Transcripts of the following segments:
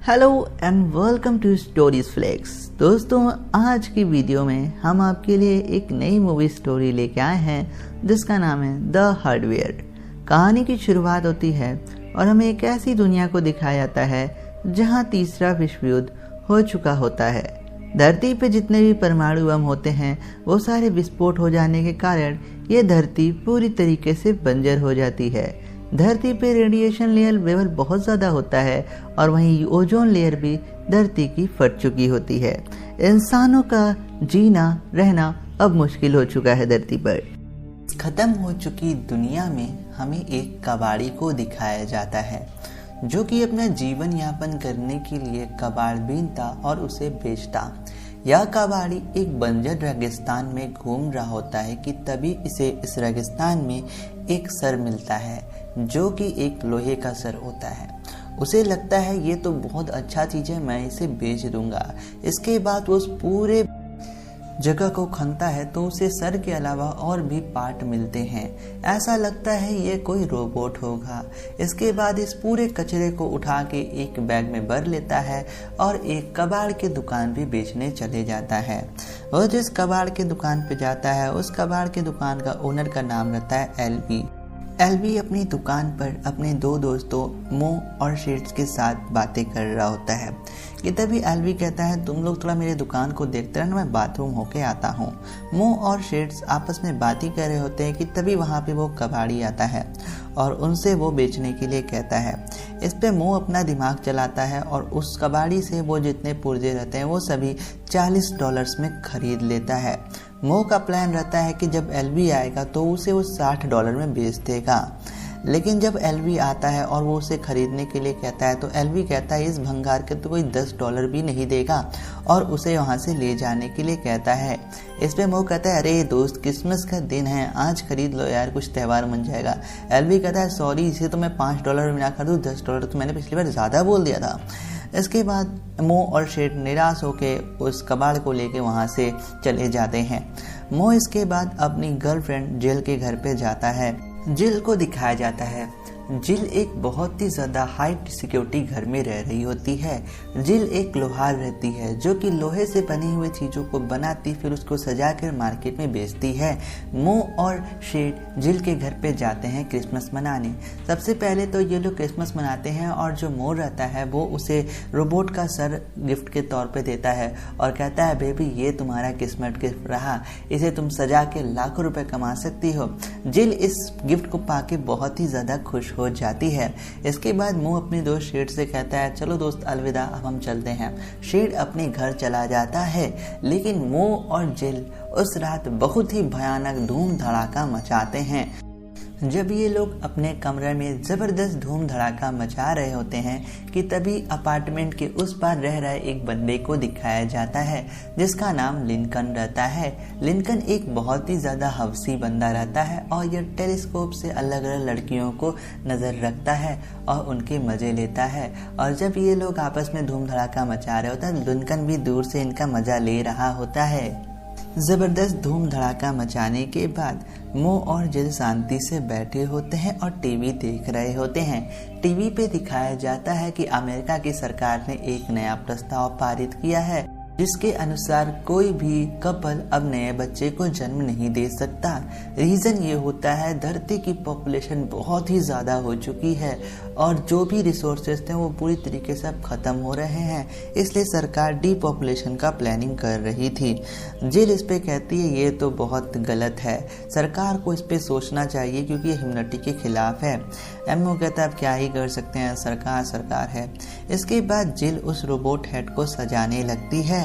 Hello and welcome to stories flex. दोस्तों, आज की वीडियो में हम आपके लिए एक नई मूवी स्टोरी लेके आए हैं जिसका नाम है द हार्डवेयर। कहानी की शुरुआत होती है और हमें एक ऐसी दुनिया को दिखाया जाता है जहां तीसरा विश्व युद्ध हो चुका होता है। धरती पे जितने भी परमाणु बम होते हैं वो सारे विस्फोट हो जाने के कारण ये धरती पूरी तरीके से बंजर हो जाती है। धरती पे रेडिएशन लेवल बहुत ज़्यादा होता है और वहीं ओजोन लेयर भी धरती की फट चुकी होती है। इंसानों का जीना रहना अब मुश्किल हो चुका है धरती पर। खत्म हो चुकी दुनिया में हमें एक कबाड़ी को दिखाया जाता है जो कि अपना जीवन यापन करने के लिए कबाड़ बीनता और उसे बेचता। यह कबाड़ी एक बंजर रेगिस्तान में घूम रहा होता है कि तभी इसे इस रेगिस्तान में एक सर मिलता है जो कि एक लोहे का सर होता है। उसे लगता है ये तो बहुत अच्छा चीज़ है, मैं इसे बेच दूंगा। इसके बाद वो उस पूरे जगह को खनता है तो उसे सर के अलावा और भी पार्ट मिलते हैं। ऐसा लगता है ये कोई रोबोट होगा। इसके बाद इस पूरे कचरे को उठा के एक बैग में भर लेता है और एक कबाड़ की दुकान भी बेचने चले जाता है। वो जिस कबाड़ की दुकान पे जाता है उस कबाड़ की दुकान का ओनर का नाम रहता है एलवी। एलवी अपनी दुकान पर अपने दो दोस्तों मो और शेड्स के साथ बातें कर रहा होता है कि तभी एलवी कहता है तुम लोग थोड़ा मेरे दुकान को देखते रहना, मैं बाथरूम होके आता हूँ। मो और शेड्स आपस में बातें कर रहे होते हैं कि तभी वहाँ पे वो कबाड़ी आता है और उनसे वो बेचने के लिए कहता है। इस पे मो अपना दिमाग चलाता है और उस कबाड़ी से वो जितने पुर्जे रहते हैं वो सभी $40 में खरीद लेता है। मो का प्लान रहता है कि जब एलवी आएगा तो उसे वो $60 में बेच देगा। लेकिन जब एलवी आता है और वो उसे खरीदने के लिए कहता है तो एलवी कहता है इस भंगार के तो कोई $10 भी नहीं देगा और उसे वहाँ से ले जाने के लिए कहता है। इस पे मो कहता है अरे दोस्त, क्रिसमस का दिन है, आज खरीद लो यार, कुछ त्यौहार बन जाएगा। एलवी कहता है सॉरी, इसे तो मैं $5 में ना कर दूँ, $10 तो मैंने पिछली बार ज़्यादा बोल दिया था। इसके बाद मो और शेड निराश होकर उस कबाड़ को लेके वहाँ से चले जाते हैं। मो इसके बाद अपनी गर्लफ्रेंड जिल के घर पे जाता है। जिल को दिखाया जाता है जिल एक बहुत ही ज़्यादा हाई सिक्योरिटी घर में रह रही होती है। जिल एक लोहार रहती है जो कि लोहे से बनी हुई चीज़ों को बनाती फिर उसको सजा कर मार्केट में बेचती है। मो और शेड जिल के घर पे जाते हैं क्रिसमस मनाने। सबसे पहले तो ये लोग क्रिसमस मनाते हैं और जो मो रहता है वो उसे रोबोट का सर गिफ्ट के तौर पर देता है और कहता है बेबी ये तुम्हारा किस्मत गिफ्ट रहा, इसे तुम सजा के लाखों रुपए कमा सकती हो। जिल इस गिफ्ट को पाके बहुत ही ज़्यादा खुश हो जाती है। इसके बाद मो अपने दोस्त शेड से कहता है चलो दोस्त अलविदा, अब हम चलते हैं। शेड अपने घर चला जाता है लेकिन मो और जिल उस रात बहुत ही भयानक धूम धड़ाका मचाते हैं। जब ये लोग अपने कमरे में जबरदस्त धूम धड़ाका मचा रहे होते हैं कि तभी अपार्टमेंट के उस पार रह रहे एक बंदे को दिखाया जाता है जिसका नाम लिंकन रहता है। लिंकन एक बहुत ही ज़्यादा हवसी बंदा रहता है और यह टेलीस्कोप से अलग अलग लड़कियों को नज़र रखता है और उनके मज़े लेता है। और जब ये लोग आपस में धूम धड़ाका मचा रहे होते हैं लिंकन भी दूर से इनका मज़ा ले रहा होता है। ज़बरदस्त धूम धड़ाका मचाने के बाद मो और जिल शांति से बैठे होते हैं और टीवी देख रहे होते हैं। टीवी पे दिखाया जाता है कि अमेरिका की सरकार ने एक नया प्रस्ताव पारित किया है जिसके अनुसार कोई भी कपल अब नए बच्चे को जन्म नहीं दे सकता। रीज़न ये होता है धरती की पॉपुलेशन बहुत ही ज़्यादा हो चुकी है और जो भी रिसोर्सेज थे वो पूरी तरीके से अब ख़त्म हो रहे हैं, इसलिए सरकार डीपॉपुलेशन का प्लानिंग कर रही थी। जिल इस पे कहती है ये तो बहुत गलत है, सरकार को इस पे सोचना चाहिए क्योंकि ये ह्यूमैनिटी के खिलाफ है। एमओ कहता है अब क्या ही कर सकते हैं, सरकार सरकार है। इसके बाद जिल उस रोबोट हेड को सजाने लगती है।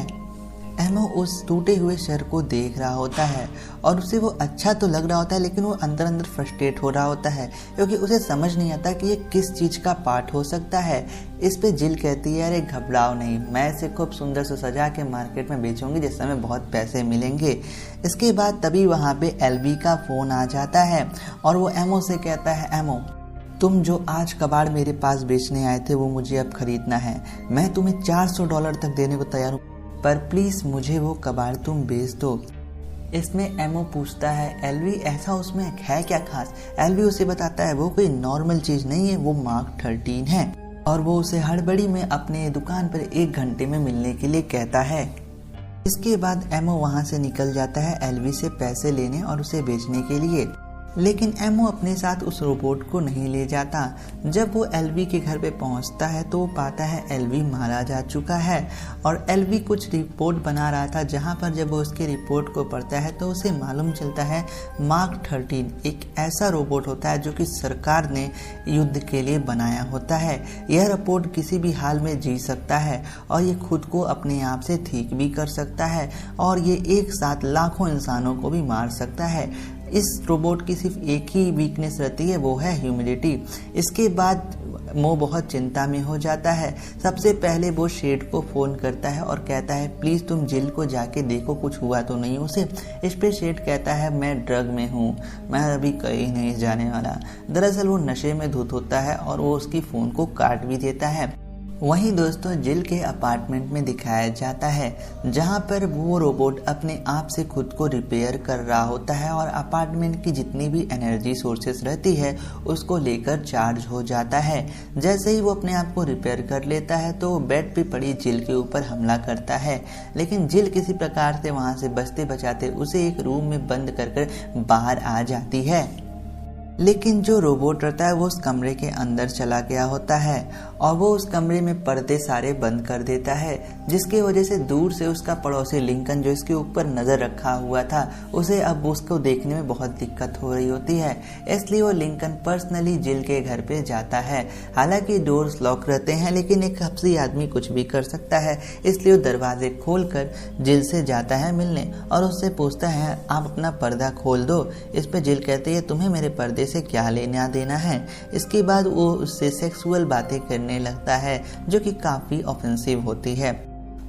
एमओ उस टूटे हुए सर को देख रहा होता है और उसे वो अच्छा तो लग रहा होता है लेकिन वो अंदर अंदर फ्रस्ट्रेट हो रहा होता है क्योंकि उसे समझ नहीं आता कि ये किस चीज़ का पार्ट हो सकता है। इस पे जिल कहती है अरे घबराओ नहीं, मैं इसे खूब सुंदर से सजा के मार्केट में बेचूंगी जिससे हमें बहुत पैसे मिलेंगे। इसके बाद तभी वहाँ पे एलवी का फ़ोन आ जाता है और वो एमओ से कहता है एमओ तुम जो आज कबाड़ मेरे पास बेचने आए थे वो मुझे अब खरीदना है, मैं तुम्हें $400 तक देने को तैयार हूँ पर प्लीज़ मुझे वो कबाड़ तुम बेच दो। इसमें एमओ पूछता है एलवी ऐसा उसमें है क्या खास। एलवी उसे बताता है वो कोई नॉर्मल चीज़ नहीं है, वो मार्क 13 है। और वो उसे हड़बड़ी में अपने दुकान पर 1 घंटे में मिलने के लिए कहता है। इसके बाद एमओ वहाँ से निकल जाता है एलवी से पैसे लेने और उसे बेचने के लिए, लेकिन एमओ अपने साथ उस रोबोट को नहीं ले जाता। जब वो एलवी के घर पे पहुंचता है तो वो पाता है एलवी मारा जा चुका है और एलवी कुछ रिपोर्ट बना रहा था, जहां पर जब वो उसके रिपोर्ट को पढ़ता है तो उसे मालूम चलता है मार्क 13 एक ऐसा रोबोट होता है जो कि सरकार ने युद्ध के लिए बनाया होता है। यह रोबोट किसी भी हाल में जी सकता है और ये खुद को अपने आप से ठीक भी कर सकता है और ये एक साथ लाखों इंसानों को भी मार सकता है। इस रोबोट की सिर्फ एक ही वीकनेस रहती है, वो है ह्यूमिडिटी। इसके बाद मो बहुत चिंता में हो जाता है। सबसे पहले वो शेड को फ़ोन करता है और कहता है प्लीज़ तुम जिल को जाके देखो कुछ हुआ तो नहीं उसे। इस पे शेड कहता है मैं ड्रग में हूँ, मैं अभी कहीं नहीं जाने वाला। दरअसल वो नशे में धुत होता है और वो उसकी फ़ोन को काट भी देता है। वहीं दोस्तों जिल के अपार्टमेंट में दिखाया जाता है जहां पर वो रोबोट अपने आप से खुद को रिपेयर कर रहा होता है और अपार्टमेंट की जितनी भी एनर्जी सोर्सेस रहती है उसको लेकर चार्ज हो जाता है। जैसे ही वो अपने आप को रिपेयर कर लेता है तो बेड पे पड़ी जिल के ऊपर हमला करता है, लेकिन जिल किसी प्रकार से वहां से बचते बचाते उसे एक रूम में बंद कर बाहर आ जाती है। लेकिन जो रोबोट रहता है वो उस कमरे के अंदर चला गया होता है और वो उस कमरे में पर्दे सारे बंद कर देता है, जिसकी वजह से दूर से उसका पड़ोसी लिंकन जो इसके ऊपर नज़र रखा हुआ था उसे अब उसको देखने में बहुत दिक्कत हो रही होती है। इसलिए वो लिंकन पर्सनली जिल के घर पे जाता है। हालांकि डोर्स लॉक रहते हैं लेकिन एक हफ्सी आदमी कुछ भी कर सकता है, इसलिए वो दरवाजे खोलकर जिल से जाता है मिलने और उससे पूछता है आप अपना पर्दा खोल दो। इस पे जिल कहती है तुम्हें मेरे पर्दे से क्या लेना देना है। इसके बाद वो उससे सेक्सुअल बातें करने लगता है जो कि काफ़ी ऑफेंसिव होती है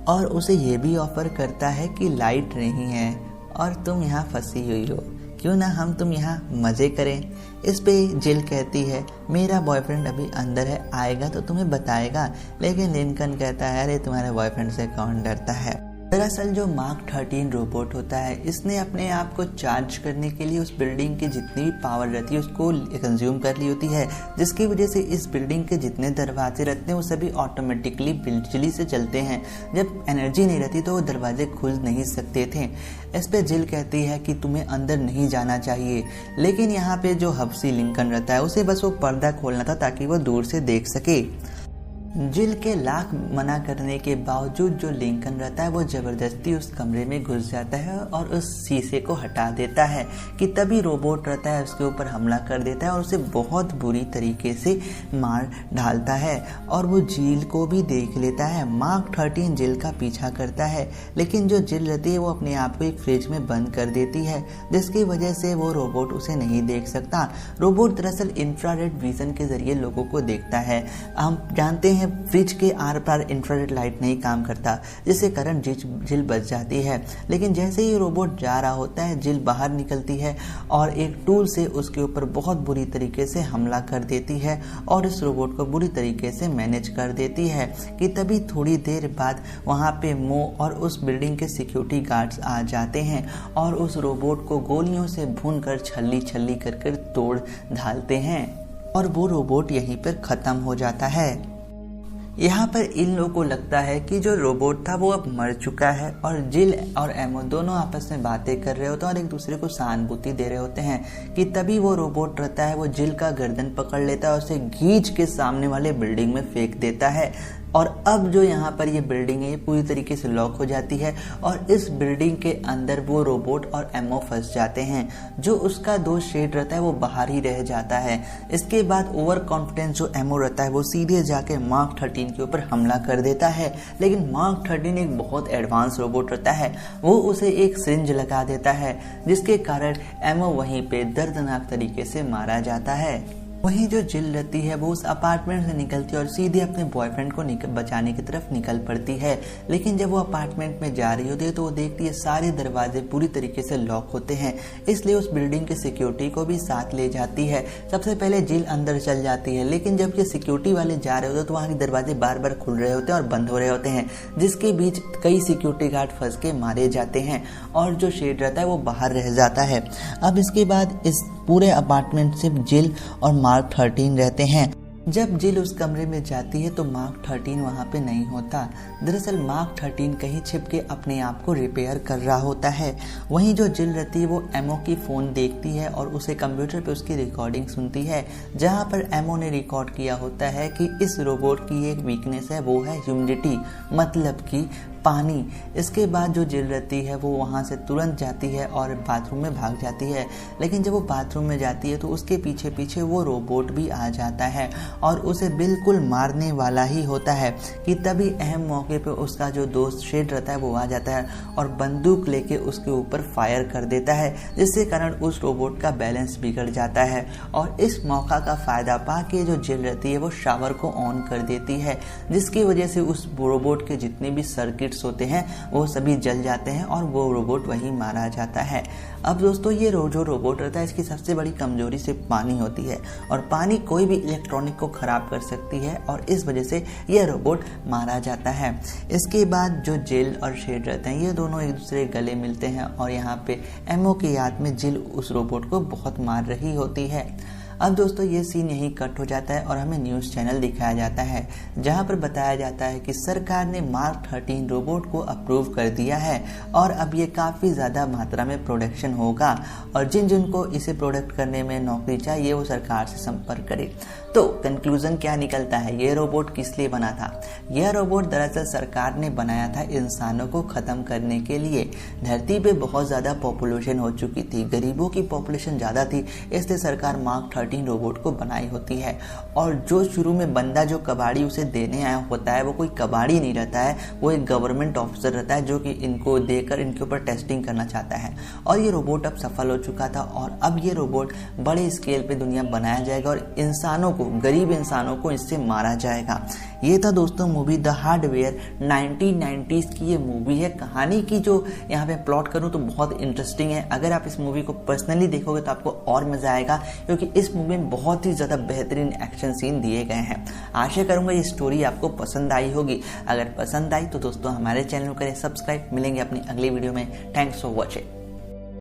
और उसे ये भी ऑफर करता है कि लाइट नहीं है और तुम यहाँ फंसी हुई हो, क्यों ना हम तुम यहाँ मज़े करें। इस पे जिल कहती है मेरा बॉयफ्रेंड अभी अंदर है, आएगा तो तुम्हें बताएगा। लेकिन लिंकन कहता है अरे तुम्हारे बॉयफ्रेंड से कौन डरता है। दरअसल जो मार्क 13 रोबोट होता है इसने अपने आप को चार्ज करने के लिए उस बिल्डिंग की जितनी भी पावर रहती है उसको कंज्यूम कर ली होती है, जिसकी वजह से इस बिल्डिंग के जितने दरवाजे रहते हैं वो सभी ऑटोमेटिकली बिजली से चलते हैं। जब एनर्जी नहीं रहती तो वो दरवाजे खुल नहीं सकते थे। इस पे जिल कहती है कि तुम्हें अंदर नहीं जाना चाहिए, लेकिन यहाँ पे जो हब्सी लिंकन रहता है उसे बस वो पर्दा खोलना था ताकि वो दूर से देख सके। जिल के लाख मना करने के बावजूद जो लिंकन रहता है वो ज़बरदस्ती उस कमरे में घुस जाता है और उस शीशे को हटा देता है कि तभी रोबोट रहता है उसके ऊपर हमला कर देता है और उसे बहुत बुरी तरीके से मार डालता है और वो जिल को भी देख लेता है। मार्क 13 जिल का पीछा करता है लेकिन जो जिल रहती है वो अपने आप को एक फ्रिज में बंद कर देती है, जिसकी वजह से वो रोबोट उसे नहीं देख सकता। रोबोट दरअसल इंफ्रारेड विजन के जरिए लोगों को देखता है। हम जानते हैं फ्रिज के आर पार इंफ्रारेड लाइट नहीं काम करता, जिसके कारण जिल बच जाती है। लेकिन जैसे ही रोबोट जा रहा होता है जिल बाहर निकलती है और एक टूल से उसके ऊपर बहुत बुरी तरीके से हमला कर देती है और इस रोबोट को बुरी तरीके से मैनेज कर देती है कि तभी थोड़ी देर बाद वहाँ पे मो और उस बिल्डिंग के सिक्योरिटी गार्ड्स आ जाते हैं और उस रोबोट को गोलियों से भूनकर छल्ली छल्ली कर तोड़ डालते हैं और वो रोबोट यहीं पर ख़त्म हो जाता है। यहाँ पर इन लोगों को लगता है कि जो रोबोट था वो अब मर चुका है और जिल और एमो दोनों आपस में बातें कर रहे होते हैं और एक दूसरे को सहानुभूति दे रहे होते हैं कि तभी वो रोबोट रहता है वो जिल का गर्दन पकड़ लेता है और उसे खींच के सामने वाले बिल्डिंग में फेंक देता है। और अब जो यहाँ पर ये बिल्डिंग है ये पूरी तरीके से लॉक हो जाती है और इस बिल्डिंग के अंदर वो रोबोट और एमओ फंस जाते हैं। जो उसका दोस्त शेड रहता है वो बाहर ही रह जाता है। इसके बाद ओवर कॉन्फिडेंस जो एमओ रहता है वो सीधे जाके मार्क 13 के ऊपर हमला कर देता है, लेकिन मार्क 13 एक बहुत एडवांस रोबोट रहता है, वो उसे एक सिरिंज लगा देता है जिसके कारण एमओ वहीं पे दर्दनाक तरीके से मारा जाता है। वहीं जो जिल रहती है वो उस अपार्टमेंट से निकलती है और सीधे अपने बॉयफ्रेंड को बचाने की तरफ निकल पड़ती है। लेकिन जब वो अपार्टमेंट में जा रही होती है तो वो देखती है सारे दरवाजे पूरी तरीके से लॉक होते हैं, इसलिए उस बिल्डिंग के सिक्योरिटी को भी साथ ले जाती है। सबसे पहले जिल अंदर चल जाती है, लेकिन जब ये सिक्योरिटी वाले जा रहे होते हैं तो वहाँ के दरवाजे बार बार खुल रहे होते हैं और बंद हो रहे होते हैं, जिसके बीच कई सिक्योरिटी गार्ड फंस के मारे जाते हैं और जो शेड रहता है वो बाहर रह जाता है। अब इसके बाद इस पूरे अपार्टमेंट से जिल और मार्क 13 रहते हैं। जब जिल उस कमरे में जाती है तो मार्क 13 वहाँ पे नहीं होता। दरअसल मार्क 13 कहीं छिप के अपने आप को रिपेयर कर रहा होता है। वहीं जो जिल रहती है वो एमओ की फ़ोन देखती है और उसे कंप्यूटर पे उसकी रिकॉर्डिंग सुनती है, जहाँ पर एमओ ने रिकॉर्ड किया होता है कि इस रोबोट की एक वीकनेस है, वो है ह्यूमिडिटी, मतलब कि पानी। इसके बाद जो जिल रहती है वो वहाँ से तुरंत जाती है और बाथरूम में भाग जाती है। लेकिन जब वो बाथरूम में जाती है तो उसके पीछे पीछे वो रोबोट भी आ जाता है और उसे बिल्कुल मारने वाला ही होता है कि तभी अहम मौके पे उसका जो दोस्त शेड रहता है वो आ जाता है और बंदूक लेके उसके ऊपर फायर कर देता है, जिससे कारण उस रोबोट का बैलेंस बिगड़ जाता है। और इस मौका का फ़ायदा पा के जो जिल रहती है वो शावर को ऑन कर देती है, जिसकी वजह से उस रोबोट के जितने भी सर्किट होते हैं वो सभी जल जाते हैं और वो रोबोट वहीं मारा जाता है। अब दोस्तों ये जो रोबोट रहता है इसकी सबसे बड़ी कमजोरी सिर्फ पानी होती है और पानी कोई भी इलेक्ट्रॉनिक को खराब कर सकती है और इस वजह से यह रोबोट मारा जाता है। इसके बाद जो जिल और शेड रहते हैं ये दोनों एक दूसरे गले मिलते हैं और यहाँ पे एमओ की याद में जिल उस रोबोट को बहुत मार रही होती है। अब दोस्तों ये सीन यहीं कट हो जाता है और हमें न्यूज़ चैनल दिखाया जाता है, जहां पर बताया जाता है कि सरकार ने मार्क 13 रोबोट को अप्रूव कर दिया है और अब ये काफ़ी ज़्यादा मात्रा में प्रोडक्शन होगा और जिन जिनको इसे प्रोडक्ट करने में नौकरी चाहिए वो सरकार से संपर्क करे। तो कंक्लूजन क्या निकलता है, ये रोबोट किस लिए बना था? यह रोबोट दरअसल सरकार ने बनाया था इंसानों को ख़त्म करने के लिए। धरती पे बहुत ज़्यादा पॉपुलेशन हो चुकी थी, गरीबों की पॉपुलेशन ज़्यादा थी, इसलिए सरकार मार्क 13 रोबोट को बनाई होती है। और जो शुरू में बंदा जो कबाड़ी उसे देने आया होता है वो कोई कबाड़ी नहीं रहता है, वो एक गवर्नमेंट ऑफिसर रहता है जो कि इनको देकर इनके ऊपर टेस्टिंग करना चाहता है। और ये रोबोट अब सफल हो चुका था और अब ये रोबोट बड़े स्केल पे दुनिया बनाया जाएगा और इंसानों को, गरीब इंसानों को इससे मारा जाएगा। ये था दोस्तों मूवी द हार्डवेयर। 1990s की ये मूवी है। कहानी की जो यहाँ पे प्लॉट करूँ तो बहुत इंटरेस्टिंग है। अगर आप इस मूवी को पर्सनली देखोगे तो आपको और मजा आएगा, क्योंकि इस मूवी में बहुत ही ज़्यादा बेहतरीन एक्शन सीन दिए गए हैं। आशा करूँगा ये स्टोरी आपको पसंद आई होगी। अगर पसंद आई तो दोस्तों हमारे चैनल को करें सब्सक्राइब। मिलेंगे अपनी अगली वीडियो में। Thanks for watching.